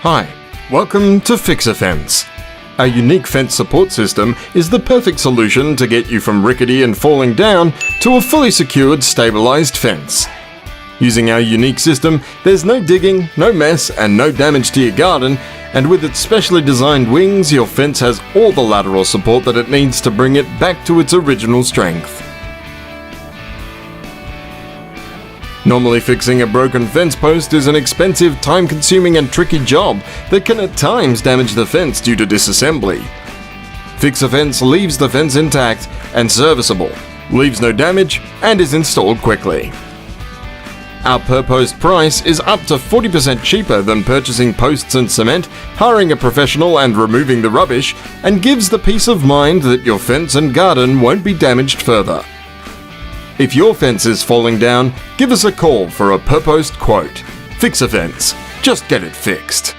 Hi, welcome to Fix-A-Fence. Our unique fence support system is the perfect solution to get you from rickety and falling down to a fully secured, stabilized fence. Using our unique system, there's no digging, no mess, and no damage to your garden, and with its specially designed wings, your fence has all the lateral support that it needs to bring it back to its original strength. Normally, fixing a broken fence post is an expensive, time-consuming and tricky job that can at times damage the fence due to disassembly. Fix-A-Fence leaves the fence intact and serviceable, leaves no damage, and is installed quickly. Our per-post price is up to 40% cheaper than purchasing posts and cement, hiring a professional and removing the rubbish, and gives the peace of mind that your fence and garden won't be damaged further. If your fence is falling down, give us a call for a per-post quote. Fix-A-Fence. Just get it fixed.